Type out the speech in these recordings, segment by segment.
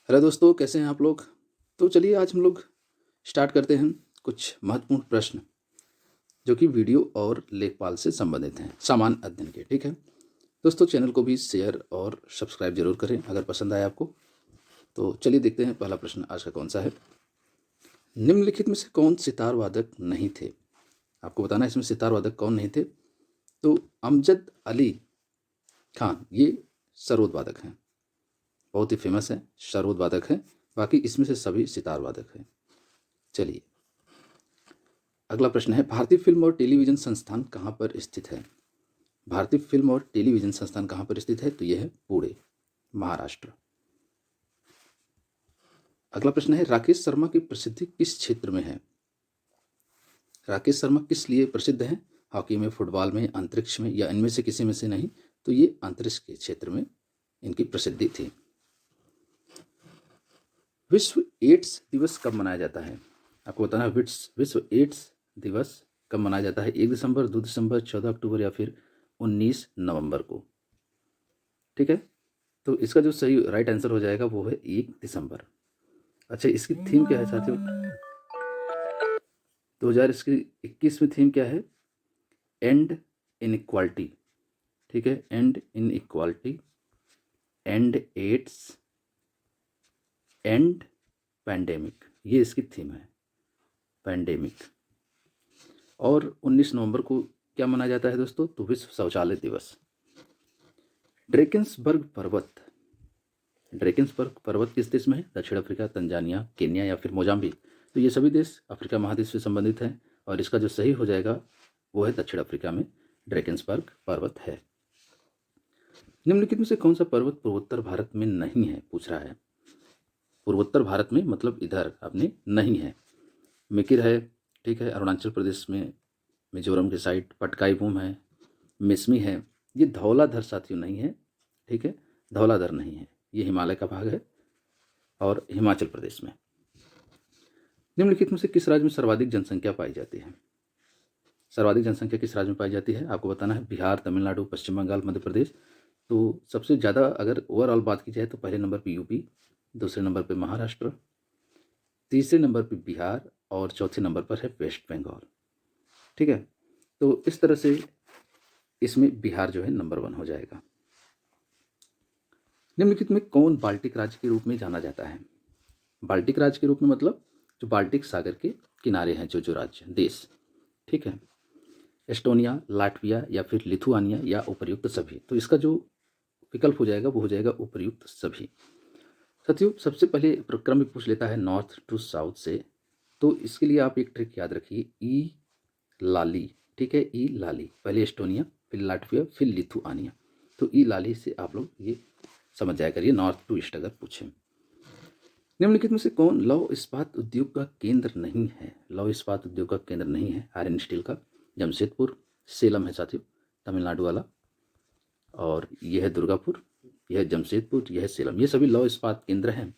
Hello दोस्तों, कैसे हैं आप लोग। तो चलिए आज हम लोग स्टार्ट करते हैं कुछ महत्वपूर्ण प्रश्न जो कि वीडियो और लेखपाल से संबंधित हैं, सामान्य अध्ययन के। ठीक है दोस्तों, चैनल को भी शेयर और सब्सक्राइब जरूर करें अगर पसंद आए आपको। तो चलिए देखते हैं पहला प्रश्न आज का कौन सा है। निम्नलिखित में से कौन सितार वादक नहीं थे। आपको बताना है इसमें सितार वादक कौन नहीं थे। तो अमजद अली खान ये सरोद वादक हैं, बहुत ही फेमस है, सरोद वादक है। बाकी इसमें से सभी सितार वादक हैं। चलिए अगला प्रश्न है, भारतीय फिल्म और टेलीविज़न संस्थान कहाँ पर स्थित है। भारतीय फिल्म और टेलीविज़न संस्थान कहाँ पर स्थित है, तो यह है पुणे, महाराष्ट्र। अगला प्रश्न है, राकेश शर्मा की प्रसिद्धि किस क्षेत्र में है। राकेश शर्मा किस लिए प्रसिद्ध हैं। हॉकी में, फुटबॉल में, अंतरिक्ष में, या इनमें से किसी में से नहीं। तो ये अंतरिक्ष के क्षेत्र में इनकी प्रसिद्धि थी। विश्व एड्स दिवस कब मनाया जाता है। आपको बताना है विश्व एड्स दिवस कब मनाया जाता है। 1 दिसंबर, 2 दिसंबर, 14 अक्टूबर या फिर 19 नवंबर को। ठीक है, तो इसका जो सही राइट आंसर हो जाएगा वो है 1 दिसंबर। अच्छा, इसकी थीम क्या है साथियों। 2021 में थीम क्या है, एंड इनइक्वालिटी। ठीक है, and inequality, and AIDS, and pandemic, ये इसकी थीम है, पैंडेमिक। और 19 नवंबर को क्या मनाया जाता है दोस्तों, तो विश्व शौचालय दिवस। ड्रेकेंसबर्ग पर्वत, ड्रेकेंसबर्ग पर्वत किस देश में है। दक्षिण अफ्रीका, तंजानिया, केन्या या फिर मोजाम्बिक। तो ये सभी देश अफ्रीका महादेश से संबंधित हैं और इसका जो सही हो जाएगा वो है दक्षिण अफ्रीका में ड्रेकेंसबर्ग पर्वत है। निम्नलिखित में से कौन सा पर्वत पूर्वोत्तर भारत में नहीं है, पूछ रहा है। पूर्वोत्तर भारत में मतलब इधर अपने नहीं है। मिकिर है, ठीक है, अरुणाचल प्रदेश में, मिजोरम के साइड पटकाई है, मिसमी है। ये धौलाधर साथियों नहीं है। ठीक है, धौलाधर नहीं है, ये हिमालय का भाग है और हिमाचल प्रदेश में। निम्नलिखित में से किस राज्य में सर्वाधिक जनसंख्या पाई जाती है। सर्वाधिक जनसंख्या किस राज्य में पाई जाती है, आपको बताना है। बिहार, तमिलनाडु, पश्चिम बंगाल, मध्य प्रदेश। तो सबसे ज़्यादा अगर ओवरऑल बात की जाए तो पहले नंबर पर यूपी, दूसरे नंबर पर महाराष्ट्र, तीसरे नंबर पर बिहार और चौथे नंबर पर है वेस्ट बंगाल। ठीक है, तो इस तरह से इसमें बिहार जो है नंबर 1 हो जाएगा। निम्नलिखित में कौन बाल्टिक राज्य के रूप में जाना जाता है। बाल्टिक राज्य के रूप में मतलब जो बाल्टिक सागर के किनारे हैं जो राज्य देश। ठीक है, एस्टोनिया, लाटविया या फिर लिथुआनिया या उपर्युक्त सभी। तो इसका जो विकल्प हो जाएगा वो हो जाएगा उपर्युक्त सभी। साथियों सबसे पहले क्रम में पूछ लेता है नॉर्थ टू साउथ से। तो इसके लिए आप एक ट्रिक याद रखिए, ई लाली। ठीक है, ई लाली, पहले एस्टोनिया, फिर लाटविया, फिर लिथुआनिया। तो ई लाली से आप लोग ये समझ जाया करिए नॉर्थ टू ईस्ट अगर पूछें। निम्नलिखित में से कौन लौह इस्पात उद्योग का केंद्र नहीं है। लौह इस्पात उद्योग का केंद्र नहीं है आयरन स्टील का। जमशेदपुर, सेलम है साथियों, तमिलनाडु वाला। और यह है दुर्गापुर, यह है जमशेदपुर, यह है सेलम। ये सभी लौह इस्पात केंद्र हैं,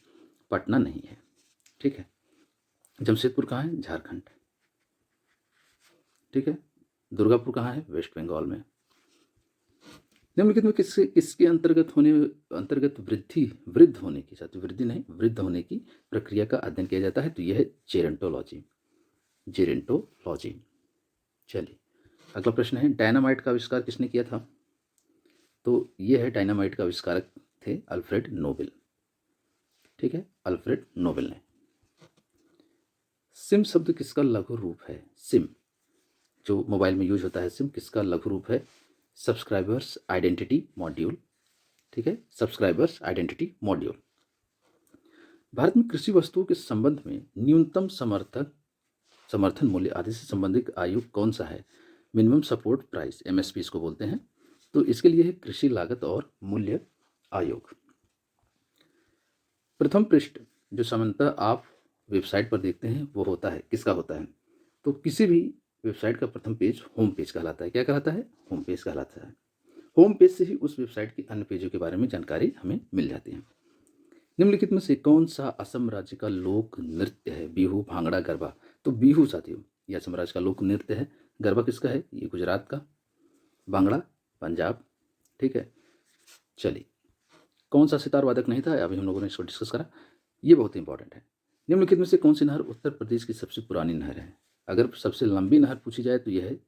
पटना नहीं है। ठीक है, जमशेदपुर कहाँ है, झारखंड। ठीक है, दुर्गापुर कहाँ है, वेस्ट बंगाल में। निम्नलिखित में किसके अंतर्गत वृद्ध होने की, साथ वृद्धि नहीं, वृद्ध होने की प्रक्रिया का अध्ययन किया जाता है। तो यह है जेरेंटोलॉजी, जेरेंटोलॉजी। चलिए अगला प्रश्न है, डायनामाइट का आविष्कार किसने किया था। तो यह है डायनामाइट का आविष्कारक थे अल्फ्रेड नोबेल। ठीक है, अल्फ्रेड नोबेल ने। सिम शब्द किसका लघु रूप है। सिम जो मोबाइल में यूज होता है, सिम किसका लघु रूप है। Subscribers identity module. ठीक है, सब्सक्राइबर्स आइडेंटिटी मॉड्यूल। भारत में कृषि वस्तुओं के संबंध में न्यूनतम समर्थन मूल्य आदि से संबंधित आयोग कौन सा है। मिनिमम सपोर्ट प्राइस, एमएसपी इसको बोलते हैं। तो इसके लिए है कृषि लागत और मूल्य आयोग। प्रथम पृष्ठ जो सामान्यतः आप वेबसाइट पर देखते हैं वो होता है, किसका होता है। तो किसी भी वेबसाइट का प्रथम पेज होम पेज कहलाता है। क्या कहलाता है, होम पेज कहलाता है। होम पेज से ही उस वेबसाइट के अन्य पेजों के बारे में जानकारी हमें मिल जाती है। निम्नलिखित में से कौन सा असम राज्य का लोक नृत्य है। बिहू, भांगड़ा, गरबा। तो बिहू साथियों यह असम राज्य का लोक नृत्य है। गरबा किसका है, ये गुजरात का। भांगड़ा पंजाब। ठीक है, चलिए कौन सा सितार वादक नहीं था, अभी हम लोगों ने इसको डिस्कस करा। ये बहुत इंपॉर्टेंट है। निम्नलिखित में से कौन सी नहर उत्तर प्रदेश की सबसे पुरानी नहर है? अगर सबसे लंबी नहर पूछी जाए तो यह है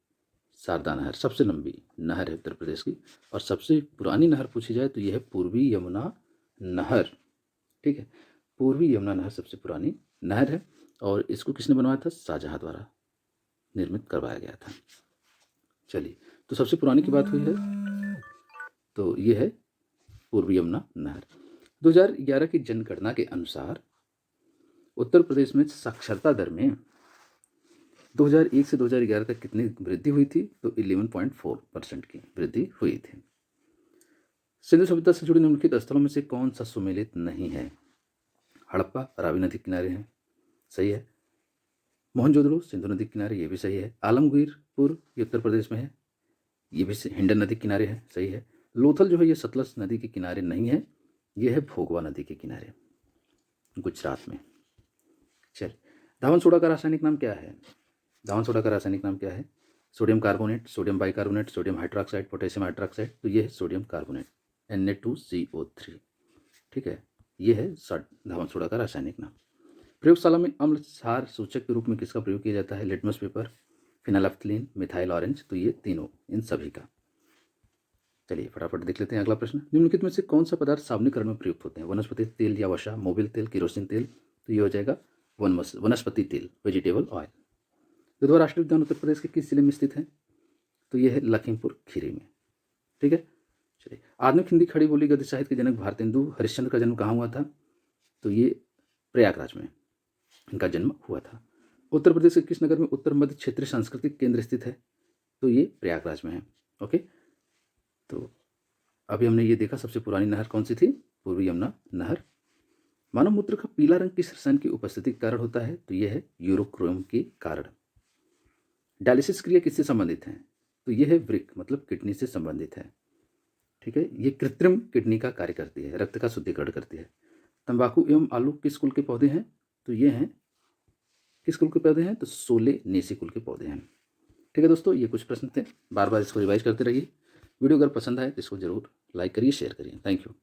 शारदा नहर, सबसे लंबी नहर है उत्तर प्रदेश की। और सबसे पुरानी नहर पूछी जाए तो यह है पूर्वी यमुना नहर। ठीक है, पूर्वी यमुना नहर सबसे पुरानी नहर है और इसको किसने बनवाया था? शाहजहां द्वारा निर्मित करवाया गया था। चलिए, तो सबसे पुरानी की बात हुई है तो ये है पूर्वी यमुना नहर। 2011 की जनगणना के अनुसार उत्तर प्रदेश में साक्षरता दर में 2001 से 2011 तक कितनी वृद्धि हुई थी? तो 11.4% की वृद्धि हुई थी। सिंधु सभ्यता से जुड़े निम्नलिखित स्थलों में से कौन सा सुमेलित नहीं है? हड़प्पा रावी नदी किनारे है, सही है। मोहनजोदड़ो सिंधु नदी किनारे, ये भी सही है। आलमगीरपुर ये उत्तर प्रदेश में है, ये भी हिंडन नदी किनारे है, सही है। लोथल जो है ये सतलज नदी के किनारे नहीं है, ये है भोगवा नदी के किनारे गुजरात में। चल, धावन सोडा का रासायनिक नाम क्या है? धावन सोडा का रासायनिक नाम क्या है? Sodium carbonate, sodium bicarbonate, sodium hydroxide, potassium hydroxide. तो ये है सोडियम कार्बोनेट, Na2CO3। ठीक है, ये है धावन सोडा का रासायनिक नाम। प्रयोगशाला में अम्ल क्षार सूचक के रूप में किसका प्रयोग किया जाता है? Litmus paper, phenolphthalein, methyl orange. तो ये तीनों, इन सभी का। चलिए फटाफट देख लेते हैं अगला प्रश्न। निम्नलिखित में से कौन सा पदार्थ साबुनीकरण में प्रयुक्त होते हैं? वनस्पति तेल या वसा, मोबिल तेल, केरोसिन तेल। तो ये हो जाएगा वनस्पति तेल, वेजिटेबल ऑयल। दुधवा राष्ट्रीय उद्यान उत्तर प्रदेश के किस जिले में स्थित है? तो ये है लखीमपुर खीरी में। ठीक है, चलिए। आधुनिक हिंदी खड़ी बोली गद्य साहित्य के जनक भारतेंदु हरिश्चंद्र का जन्म कहाँ हुआ था? तो ये प्रयागराज में इनका जन्म हुआ था। उत्तर प्रदेश के किस नगर में उत्तर मध्य क्षेत्रीय सांस्कृतिक केंद्र स्थित है? तो ये प्रयागराज में है। ओके, तो अभी हमने ये देखा सबसे पुरानी नहर कौन सी थी? पूर्वी यमुना नहर। मानव मूत्र का पीला रंग किस रसायन की उपस्थिति के कारण होता है? तो यह है यूरोक्रोम के कारण। डायलिसिस क्रिया किससे संबंधित है? तो यह है वृक्क, मतलब किडनी से संबंधित है। ठीक है, ये कृत्रिम किडनी का कार्य करती है, रक्त का शुद्धिकरण करती है। तंबाकू एवं आलू किस कुल के पौधे हैं? तो ये हैं किस कुल के पौधे हैं? तो सोलेनेसी कुल के पौधे हैं। ठीक है दोस्तों, ये कुछ प्रश्न थे, बार बार इसको रिवाइज करते रहिए। वीडियो अगर पसंद आए तो इसको जरूर लाइक करिए, शेयर करिए। Thank you.